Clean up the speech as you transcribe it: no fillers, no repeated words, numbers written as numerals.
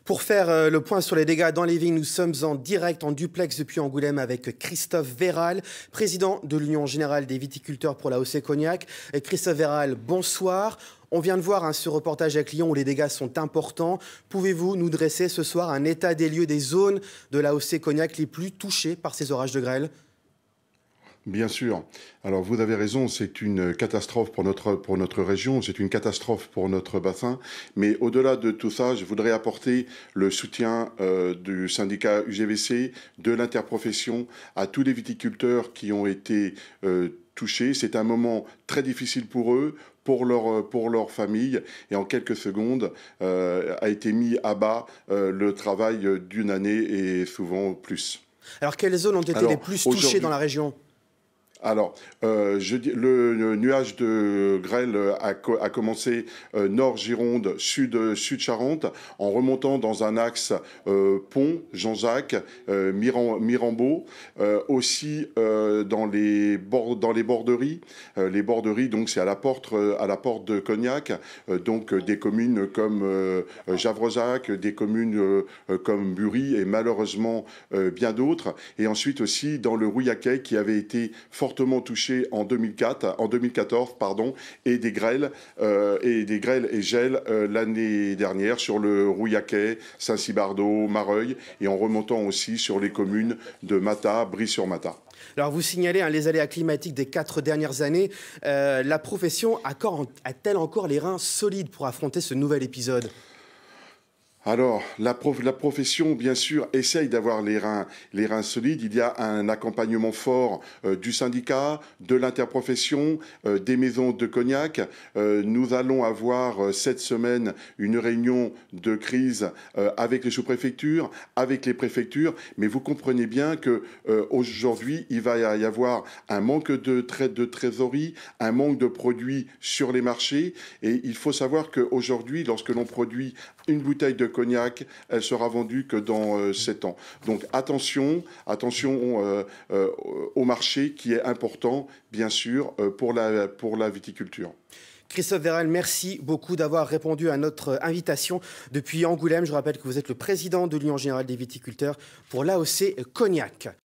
Pour faire le point sur les dégâts dans les vignes, nous sommes en direct, en duplex depuis Angoulême avec Christophe Véral, président de l'Union Générale des Viticulteurs pour l'AOC Cognac. Christophe Véral, bonsoir. On vient de voir ce reportage avec Lyon où les dégâts sont importants. Pouvez-vous nous dresser ce soir un état des lieux des zones de l'AOC Cognac les plus touchées par ces orages de grêle ? Bien sûr. Alors vous avez raison, c'est une catastrophe pour notre région, c'est une catastrophe pour notre bassin. Mais au-delà de tout ça, je voudrais apporter le soutien du syndicat UGVC, de l'interprofession, à tous les viticulteurs qui ont été touchés. C'est un moment très difficile pour eux, pour leur famille. Et en quelques secondes, a été mis à bas le travail d'une année et souvent plus. Alors quelles zones ont été les plus touchées dans la région ? Alors, le nuage de grêle a commencé nord Gironde, sud Charente, en remontant dans un axe Pont, Jean-Jacques, Mirambeau, aussi dans les borderies. Les borderies, donc c'est à la porte de Cognac, donc des communes comme Javrezac, des communes comme Bury et malheureusement bien d'autres. Et ensuite aussi dans le Rouillaquet qui avait été fortement touché en 2014, et des grêles et gels l'année dernière sur le Rouillaquet, Saint-Cybardeau, Mareuil, et en remontant aussi sur les communes de Mata, Brie-sur-Mata. Alors vous signalez les aléas climatiques des 4 dernières années. La profession a-t-elle encore les reins solides pour affronter ce nouvel épisode ? Alors, la profession, bien sûr, essaye d'avoir les reins solides. Il y a un accompagnement fort du syndicat, de l'interprofession, des maisons de cognac. Nous allons avoir cette semaine une réunion de crise avec les sous-préfectures, avec les préfectures. Mais vous comprenez bien qu'aujourd'hui, il va y avoir un manque de trésorerie, un manque de produits sur les marchés. Et il faut savoir qu'aujourd'hui, lorsque l'on produit une bouteille de cognac, elle sera vendue que dans 7 ans. Donc attention au marché qui est important, bien sûr, pour la viticulture. Christophe Véral, merci beaucoup d'avoir répondu à notre invitation depuis Angoulême. Je rappelle que vous êtes le président de l'Union Générale des Viticulteurs pour l'AOC Cognac.